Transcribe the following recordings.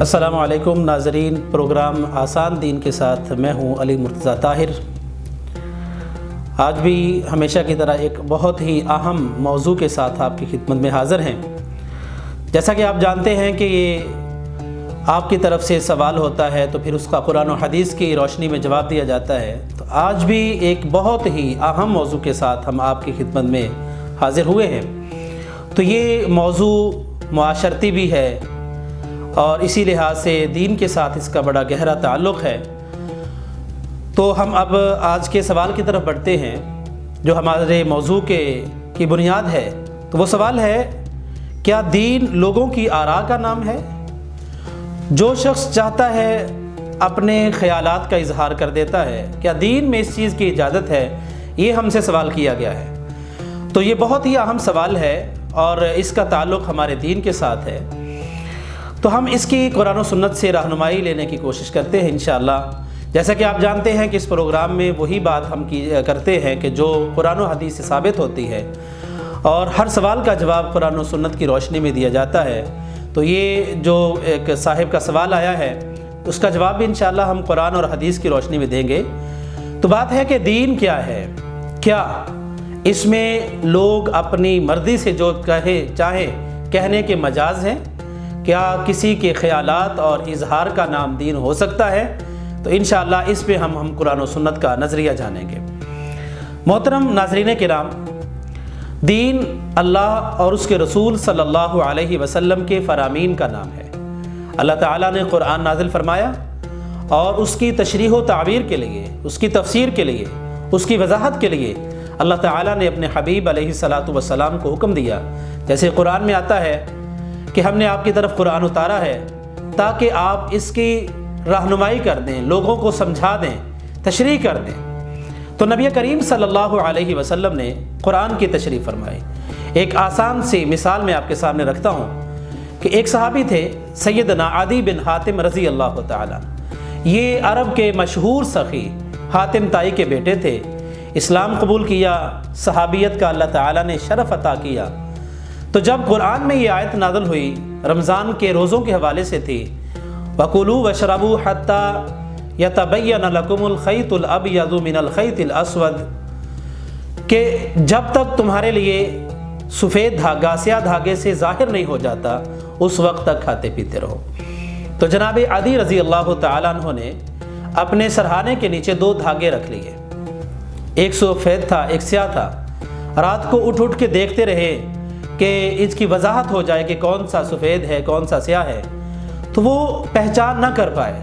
السلام علیکم ناظرین، پروگرام آسان دین کے ساتھ میں ہوں علی مرتضیٰ طاہر۔ آج بھی ہمیشہ کی طرح ایک بہت ہی اہم موضوع کے ساتھ آپ کی خدمت میں حاضر ہیں۔ جیسا کہ آپ جانتے ہیں کہ یہ آپ کی طرف سے سوال ہوتا ہے تو پھر اس کا قرآن و حدیث کی روشنی میں جواب دیا جاتا ہے، تو آج بھی ایک بہت ہی اہم موضوع کے ساتھ ہم آپ کی خدمت میں حاضر ہوئے ہیں۔ تو یہ موضوع معاشرتی بھی ہے اور اسی لحاظ سے دین کے ساتھ اس کا بڑا گہرا تعلق ہے۔ تو ہم اب آج کے سوال کی طرف بڑھتے ہیں جو ہمارے موضوع کی بنیاد ہے۔ تو وہ سوال ہے، کیا دین لوگوں کی آراء کا نام ہے؟ جو شخص چاہتا ہے اپنے خیالات کا اظہار کر دیتا ہے، کیا دین میں اس چیز کی اجازت ہے؟ یہ ہم سے سوال کیا گیا ہے۔ تو یہ بہت ہی اہم سوال ہے اور اس کا تعلق ہمارے دین کے ساتھ ہے۔ تو ہم اس کی قرآن و سنت سے رہنمائی لینے کی کوشش کرتے ہیں انشاءاللہ۔ جیسا کہ آپ جانتے ہیں کہ اس پروگرام میں وہی بات ہم کرتے ہیں کہ جو قرآن و حدیث سے ثابت ہوتی ہے، اور ہر سوال کا جواب قرآن و سنت کی روشنی میں دیا جاتا ہے۔ تو یہ جو ایک صاحب کا سوال آیا ہے اس کا جواب بھی انشاءاللہ ہم قرآن اور حدیث کی روشنی میں دیں گے۔ تو بات ہے کہ دین کیا ہے؟ کیا اس میں لوگ اپنی مرضی سے جو چاہیں کہنے کے مجاز ہیں؟ کیا کسی کے خیالات اور اظہار کا نام دین ہو سکتا ہے؟ تو انشاءاللہ اس پہ ہم قرآن و سنت کا نظریہ جانیں گے۔ محترم ناظرین کرام، دین اللہ اور اس کے رسول صلی اللہ علیہ وسلم کے فرامین کا نام ہے۔ اللہ تعالیٰ نے قرآن نازل فرمایا اور اس کی تشریح و تعبیر کے لیے، اس کی تفسیر کے لیے، اس کی وضاحت کے لیے اللہ تعالیٰ نے اپنے حبیب علیہ الصلاۃ والسلام کو حکم دیا۔ جیسے قرآن میں آتا ہے کہ ہم نے آپ کی طرف قرآن اتارا ہے تاکہ آپ اس کی رہنمائی کر دیں، لوگوں کو سمجھا دیں، تشریح کر دیں۔ تو نبی کریم صلی اللہ علیہ وسلم نے قرآن کی تشریح فرمائی۔ ایک آسان سی مثال میں آپ کے سامنے رکھتا ہوں کہ ایک صحابی تھے سیدنا عدی بن حاتم رضی اللہ تعالیٰ۔ یہ عرب کے مشہور سخی حاتم تائی کے بیٹے تھے۔ اسلام قبول کیا، صحابیت کا اللہ تعالیٰ نے شرف عطا کیا۔ تو جب قرآن میں یہ آیت نازل ہوئی، رمضان کے روزوں کے حوالے سے تھی، وَكُلُوا وَاشْرَبُوا حَتَّى يَتَبَيَّنَ لَكُمُ الْخَيْطُ الْأَبْيَضُ مِنَ الْخَيْطِ الْأَسْوَدِ، کہ جب تک تمہارے لیے سفید دھاگا سیاہ دھاگے سے ظاہر نہیں ہو جاتا اس وقت تک کھاتے پیتے رہو۔ تو جناب عدی رضی اللہ تعالیٰ عنہ نے اپنے سرہانے کے نیچے 2 دھاگے رکھ لیے، ایک سفید تھا ایک سیاہ تھا۔ رات کو اٹھ کے دیکھتے رہے کہ اس کی وضاحت ہو جائے کہ کون سا سفید ہے کون سا سیاہ ہے، تو وہ پہچان نہ کر پائے۔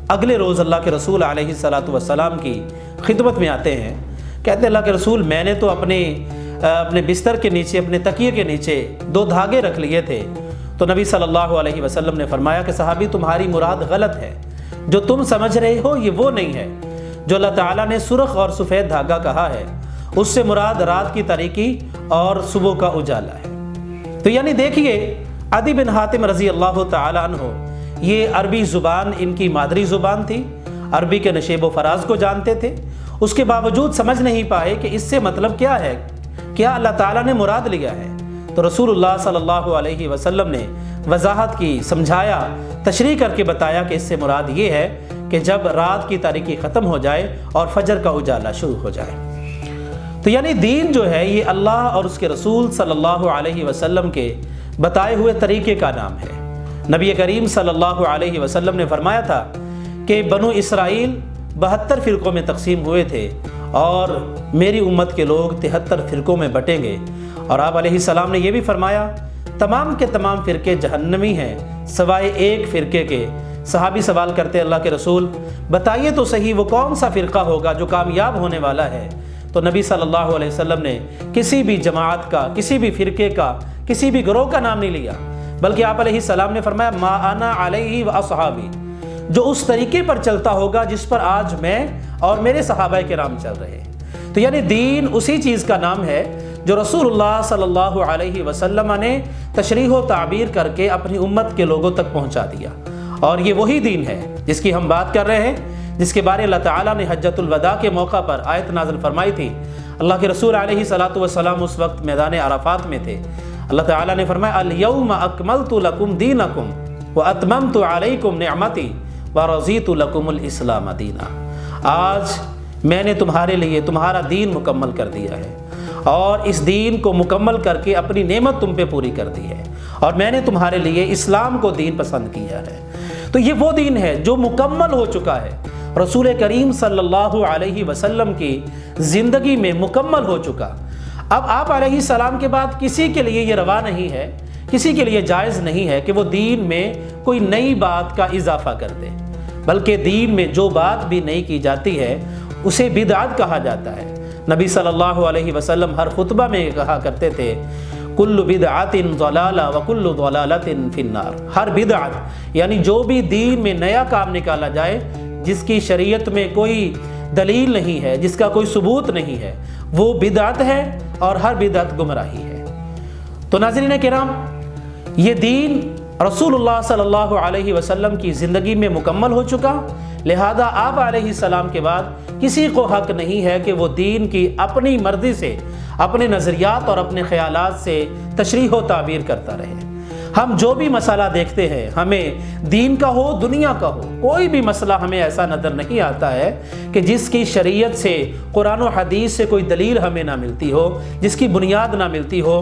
اگلے روز اللہ کے رسول علیہ الصلاۃ والسلام کی خدمت میں آتے ہیں، کہتے ہیں اللہ کے رسول، میں نے تو اپنے بستر کے نیچے، اپنے تکیے کے نیچے 2 دھاگے رکھ لیے تھے۔ تو نبی صلی اللہ علیہ وسلم نے فرمایا کہ صحابی، تمہاری مراد غلط ہے، جو تم سمجھ رہے ہو یہ وہ نہیں ہے جو اللہ تعالیٰ نے سرخ اور سفید دھاگا کہا ہے، اس سے مراد رات کی تاریکی اور صبح کا اجالا ہے۔ تو یعنی دیکھیے، عدی بن حاتم رضی اللہ تعالیٰ عنہ، یہ عربی زبان ان کی مادری زبان تھی، عربی کے نشیب و فراز کو جانتے تھے، اس کے باوجود سمجھ نہیں پائے کہ اس سے مطلب کیا ہے، کیا اللہ تعالیٰ نے مراد لیا ہے۔ تو رسول اللہ صلی اللہ علیہ وسلم نے وضاحت کی، سمجھایا، تشریح کر کے بتایا کہ اس سے مراد یہ ہے کہ جب رات کی تاریکی ختم ہو جائے اور فجر کا اجالا شروع ہو جائے۔ تو یعنی دین جو ہے یہ اللہ اور اس کے رسول صلی اللہ علیہ وسلم کے بتائے ہوئے طریقے کا نام ہے۔ نبی کریم صلی اللہ علیہ وسلم نے فرمایا تھا کہ بنو اسرائیل 72 فرقوں میں تقسیم ہوئے تھے اور میری امت کے لوگ 73 فرقوں میں بٹیں گے۔ اور آپ علیہ السلام نے یہ بھی فرمایا تمام کے تمام فرقے جہنمی ہیں سوائے ایک فرقے کے۔ صحابی سوال کرتے اللہ کے رسول، بتائیے تو صحیح وہ کون سا فرقہ ہوگا جو کامیاب ہونے والا ہے؟ تو نبی صلی اللہ علیہ وسلم نے کسی بھی جماعت کا، کسی بھی فرقے کا، کسی بھی گروہ کا نام نہیں لیا، بلکہ آپ علیہ السلام نے فرمایا ما انا علیہ واصحابی، جو اس طریقے پر چلتا ہوگا جس پر آج میں اور میرے صحابہ کرام چل رہے ہیں۔ تو یعنی دین اسی چیز کا نام ہے جو رسول اللہ صلی اللہ علیہ وسلم نے تشریح و تعبیر کر کے اپنی امت کے لوگوں تک پہنچا دیا، اور یہ وہی دین ہے جس کی ہم بات کر رہے ہیں، جس کے بارے اللہ تعالیٰ نے حجۃ الوداع کے موقع پر آیت نازل فرمائی تھی۔ اللہ کے رسول علیہ الصلاۃ والسلام اس وقت میدان عرفات میں تھے۔ اللہ تعالیٰ نے فرمایا الیوم اکملت لکم دینکم، وَأَتْمَمْتُ عَلَيْكُمْ نِعْمَتِي وَرَضِيتُ لَكُمُ الْإِسْلَامَ دِينًا۔ آج میں نے تمہارے لیے تمہارا دین مکمل کر دیا ہے اور اس دین کو مکمل کر کے اپنی نعمت تم پہ پوری کر دی ہے، اور میں نے تمہارے لیے اسلام کو دین پسند کیا ہے۔ تو یہ وہ دین ہے جو مکمل ہو چکا ہے، رسول کریم صلی اللہ علیہ وسلم کی زندگی میں مکمل ہو چکا۔ اب آپ علیہ السلام کے بعد کسی کے لیے یہ روا نہیں ہے، کسی کے لیے جائز نہیں ہے کہ وہ دین میں کوئی نئی بات کا اضافہ کر دے، بلکہ دین میں جو بات بھی نئی کی جاتی ہے اسے بدعت کہا جاتا ہے۔ نبی صلی اللہ علیہ وسلم ہر خطبہ میں کہا کرتے تھے کل بدعت ضلالہ وکل ضلالۃ فی النار۔ ہر بدعت یعنی جو بھی دین میں نیا کام نکالا جائے جس کی شریعت میں کوئی دلیل نہیں ہے، جس کا کوئی ثبوت نہیں ہے، وہ بدعت ہے اور ہر بدعت گمراہی ہے۔ تو ناظرین کرام، یہ دین رسول اللہ صلی اللہ علیہ وسلم کی زندگی میں مکمل ہو چکا، لہذا آپ علیہ السلام کے بعد کسی کو حق نہیں ہے کہ وہ دین کی اپنی مرضی سے، اپنے نظریات اور اپنے خیالات سے تشریح و تعبیر کرتا رہے۔ ہم جو بھی مسئلہ دیکھتے ہیں، ہمیں دین کا ہو دنیا کا ہو، کوئی بھی مسئلہ ہمیں ایسا نظر نہیں آتا ہے کہ جس کی شریعت سے، قرآن و حدیث سے کوئی دلیل ہمیں نہ ملتی ہو، جس کی بنیاد نہ ملتی ہو۔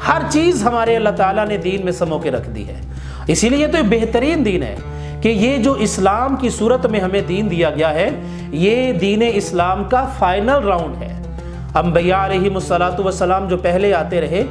ہر چیز ہمارے اللہ تعالیٰ نے دین میں سمو کے رکھ دی ہے، اسی لیے تو یہ بہترین دین ہے کہ یہ جو اسلام کی صورت میں ہمیں دین دیا گیا ہے، یہ دین اسلام کا فائنل راؤنڈ ہے۔ انبیاء علیہم السلام جو پہلے آتے رہے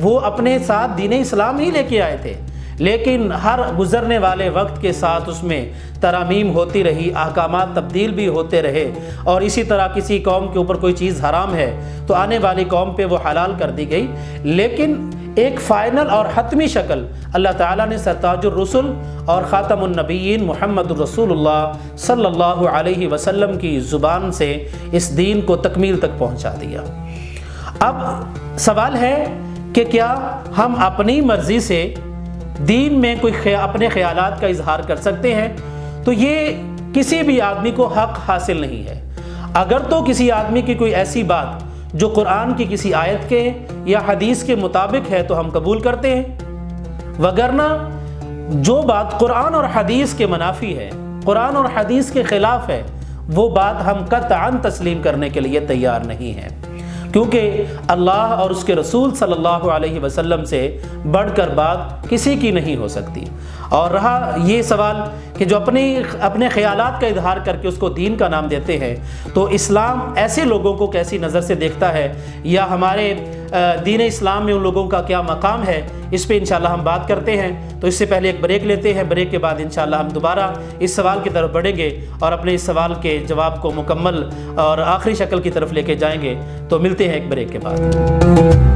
وہ اپنے ساتھ دین اسلام ہی لے کے آئے تھے، لیکن ہر گزرنے والے وقت کے ساتھ اس میں ترامیم ہوتی رہی، احکامات تبدیل بھی ہوتے رہے، اور اسی طرح کسی قوم کے اوپر کوئی چیز حرام ہے تو آنے والی قوم پہ وہ حلال کر دی گئی، لیکن ایک فائنل اور حتمی شکل اللہ تعالیٰ نے سرتاج الرسل اور خاتم النبیین محمد رسول اللہ صلی اللہ علیہ وسلم کی زبان سے اس دین کو تکمیل تک پہنچا دیا۔ اب سوال ہے کہ کیا ہم اپنی مرضی سے دین میں کوئی اپنے خیالات کا اظہار کر سکتے ہیں؟ تو یہ کسی بھی آدمی کو حق حاصل نہیں ہے۔ اگر تو کسی آدمی کی کوئی ایسی بات جو قرآن کی کسی آیت کے یا حدیث کے مطابق ہے تو ہم قبول کرتے ہیں، وگرنہ جو بات قرآن اور حدیث کے منافی ہے، قرآن اور حدیث کے خلاف ہے، وہ بات ہم قطعاً تسلیم کرنے کے لیے تیار نہیں ہیں، کیونکہ اللہ اور اس کے رسول صلی اللہ علیہ وسلم سے بڑھ کر بات کسی کی نہیں ہو سکتی۔ اور رہا یہ سوال کہ جو اپنے خیالات کا اظہار کر کے اس کو دین کا نام دیتے ہیں، تو اسلام ایسے لوگوں کو کیسی نظر سے دیکھتا ہے، یا ہمارے دین اسلام میں ان لوگوں کا کیا مقام ہے، اس پہ انشاءاللہ ہم بات کرتے ہیں۔ تو اس سے پہلے ایک بریک لیتے ہیں، بریک کے بعد انشاءاللہ ہم دوبارہ اس سوال کی طرف بڑھیں گے اور اپنے اس سوال کے جواب کو مکمل اور آخری شکل کی طرف لے کے جائیں گے۔ تو ملتے ہیں ایک بریک کے بعد۔